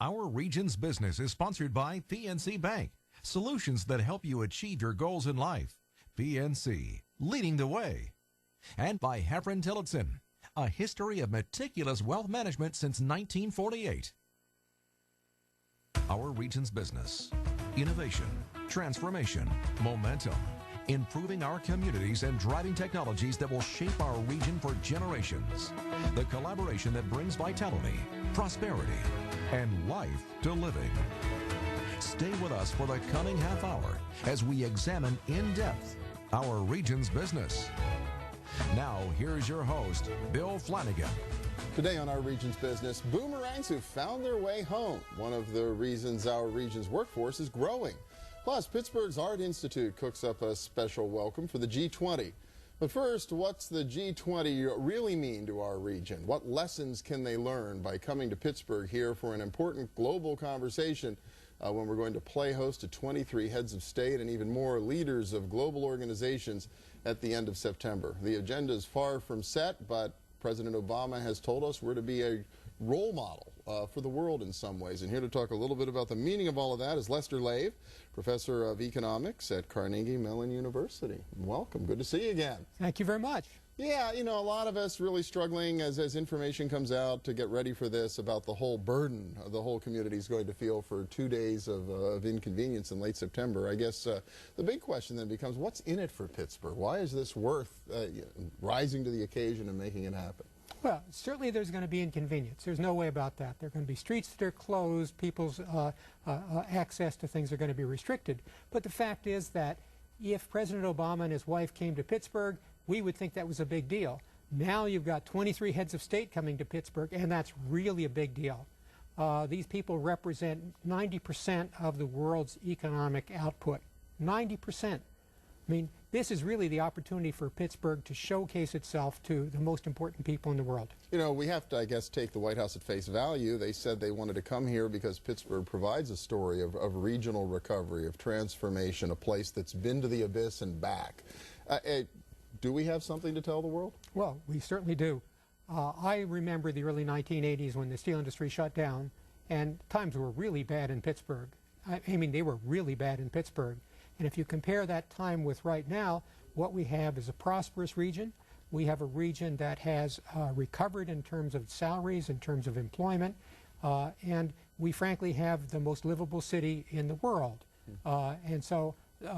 Our Region's Business is sponsored by PNC Bank. Solutions that help you achieve your goals in life. PNC, leading the way. And by Heffron Tillotson, a history of meticulous wealth management since 1948. Our Region's Business. Innovation, transformation, momentum. Improving our communities and driving technologies that will shape our region for generations. The collaboration that brings vitality, prosperity, and life to living. Stay with us for the coming half hour as we examine in depth our region's business. Now, here's your host, Bill Flanagan. Today on Our Region's Business, boomerangs who found their way home. One of the reasons our region's workforce is growing. Plus, Pittsburgh's Art Institute cooks up a special welcome for the G20. But first, what's the G20 really mean to our region? What lessons can they learn by coming to Pittsburgh here for an important global conversation when we're going to play host to 23 heads of state and even more leaders of global organizations at the end of September? The agenda is far from set, but President Obama has told us we're to be a role model for the world in some ways. And here to talk a little bit about the meaning of all of that is Lester Lave, professor of economics at Carnegie Mellon University. Welcome. Good to see you again. Thank you very much. Yeah, you know, a lot of us really struggling as information comes out to get ready for this about the whole burden the whole community is going to feel for 2 days of inconvenience in late September. I guess the big question then becomes, what's in it for Pittsburgh? Why is this worth rising to the occasion and making it happen? Well, certainly there's going to be inconvenience. There's no way about that. There are going to be streets that are closed. People's access to things are going to be restricted. But the fact is that if President Obama and his wife came to Pittsburgh, we would think that was a big deal. Now you've got 23 heads of state coming to Pittsburgh, and that's really a big deal. These people represent 90% of the world's economic output. 90%. I mean, this is really the opportunity for Pittsburgh to showcase itself to the most important people in the world. You know, we have to, I guess, take the White House at face value. They said they wanted to come here because Pittsburgh provides a story of regional recovery, of transformation, a place that's been to the abyss and back. Do we have something to tell the world? Well, we certainly do. I remember the early 1980s when the steel industry shut down, and times were really bad in Pittsburgh. I mean, they were really bad in Pittsburgh. And if you compare that time with right now, what we have is a prosperous region. We have a region that has recovered in terms of salaries, in terms of employment, and we frankly have the most livable city in the world. And so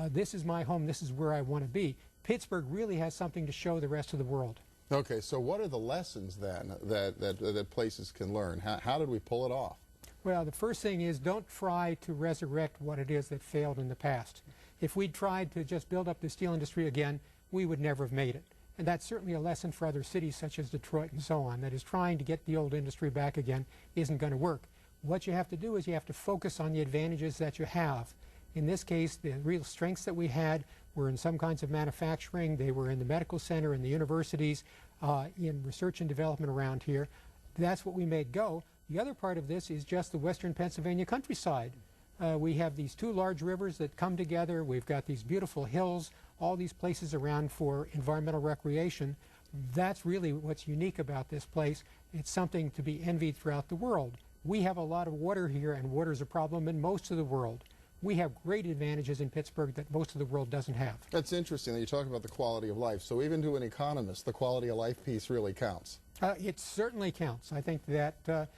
this is my home, this is where I want to be. Pittsburgh really has something to show the rest of the world. Okay, so what are the lessons then that places can learn? How did we pull it off? Well, the first thing is don't try to resurrect what it is that failed in the past. If we'd tried to just build up the steel industry again, we would never have made it. And that's certainly a lesson for other cities such as Detroit and so on, that is trying to get the old industry back again isn't going to work. What you have to do is you have to focus on the advantages that you have. In this case, the real strengths that we had were in some kinds of manufacturing. They were in the medical center, in the universities, in research and development around here. That's what we made go. The other part of this is just the western Pennsylvania countryside. We have these two large rivers that come together. We've got these beautiful hills, all these places around for environmental recreation. That's really what's unique about this place. It's something to be envied throughout the world. We have a lot of water here, and water's a problem in most of the world. We have great advantages in Pittsburgh that most of the world doesn't have. That's interesting that you talk about the quality of life. So even to an economist, the quality of life piece really counts. It certainly counts. I think that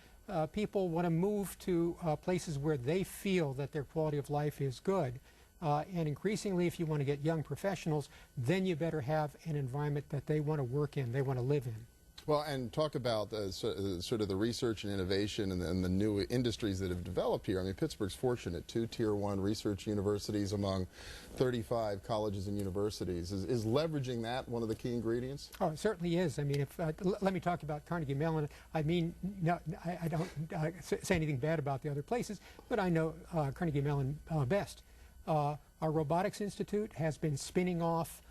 people want to move to places where they feel that their quality of life is good. And increasingly, if you want to get young professionals, then you better have an environment that they want to work in, they want to live in. Well, and talk about sort of the research and innovation and the new industries that have developed here. I mean, Pittsburgh's fortunate, 2 Tier 1 research universities among 35 colleges and universities. Is leveraging that one of the key ingredients? Oh, it certainly is. I mean, if, let me talk about Carnegie Mellon. I mean, no, I don't say anything bad about the other places, but I know Carnegie Mellon best. Our Robotics Institute has been spinning off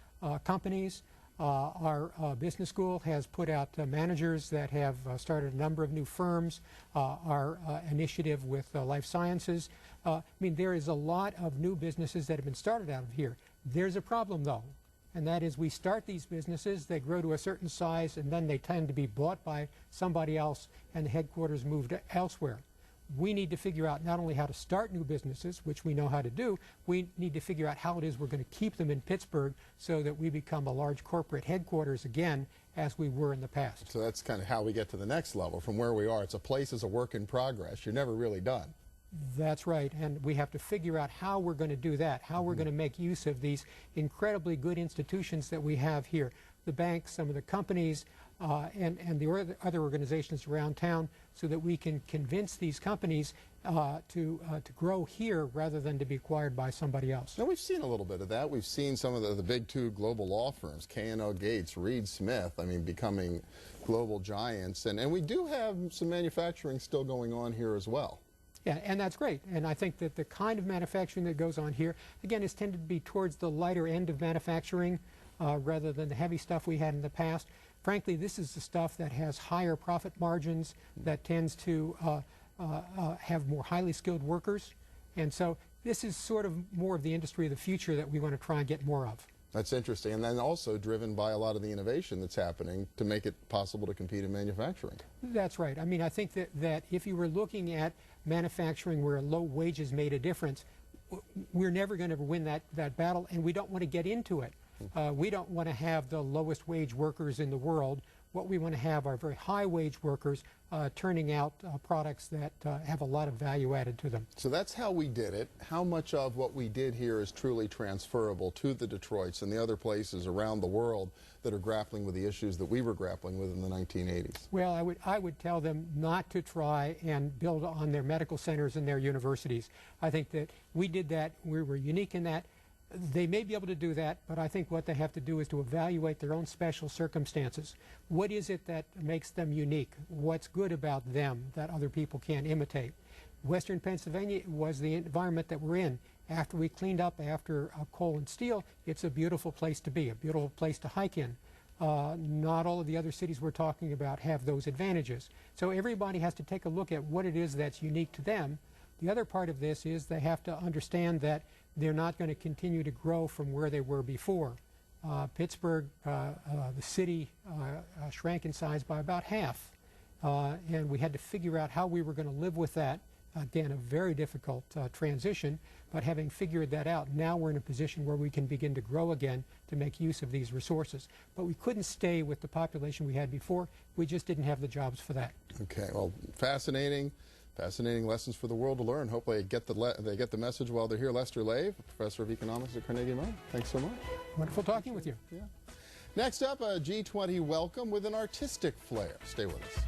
companies. Our business school has put out managers that have started a number of new firms. Our initiative with life sciences. I mean, there is a lot of new businesses that have been started out of here. There's a problem, though, and that is we start these businesses, they grow to a certain size, and then they tend to be bought by somebody else, and the headquarters moved elsewhere. we need to figure out not only how to start new businesses, which we know how to do, we need to figure out how it is we're going to keep them in Pittsburgh so that we become a large corporate headquarters again as we were in the past. So that's kind of how we get to the next level from where we are. It's a place as a work in progress. You're never really done. That's right, and we have to figure out how we're going to do that, how we're going to make use of these incredibly good institutions that we have here, the banks, some of the companies, and the other organizations around town, so that we can convince these companies to grow here rather than to be acquired by somebody else. Now, we've seen a little bit of that. We've seen some of the big two global law firms, K&O Gates, Reed Smith, I mean, becoming global giants, and we do have some manufacturing still going on here as well. Yeah, and that's great. And I think that the kind of manufacturing that goes on here, again, is tended to be towards the lighter end of manufacturing rather than the heavy stuff we had in the past. Frankly, this is the stuff that has higher profit margins, that tends to have more highly skilled workers. And so this is sort of more of the industry of the future that we want to try and get more of. That's interesting, and then also driven by a lot of the innovation that's happening to make it possible to compete in manufacturing. That's right. I mean, I think that if you were looking at manufacturing where low wages made a difference, we're never going to win that battle, and we don't want to get into it. We don't want to have the lowest wage workers in the world. What we want to have are very high wage workers turning out products that have a lot of value added to them. So that's how we did it. How much of what we did here is truly transferable to the Detroits and the other places around the world that are grappling with the issues that we were grappling with in the 1980s? Well, I would tell them not to try and build on their medical centers and their universities. I think that we did that. We were unique in that. They may be able to do that, but I think what they have to do is to evaluate their own special circumstances. What is it that makes them unique? What's good about them that other people can't imitate? Western Pennsylvania was the environment that we're in. After we cleaned up after coal and steel, it's a beautiful place to be, a beautiful place to hike in. Not all of the other cities we're talking about have those advantages. So everybody has to take a look at what it is that's unique to them. The other part of this is they have to understand that they're not going to continue to grow from where they were before. Pittsburgh, the city, shrank in size by about half, and we had to figure out how we were going to live with that. Again, a very difficult transition, but having figured that out, now we're in a position where we can begin to grow again to make use of these resources. But we couldn't stay with the population we had before. We just didn't have the jobs for that. Okay, well, fascinating. Fascinating lessons for the world to learn. Hopefully they get the message while they're here. Lester Lave, professor of economics at Carnegie Mellon. Thanks so much. Wonderful talking with you. Yeah. Next up, a G20 welcome with an artistic flair. Stay with us.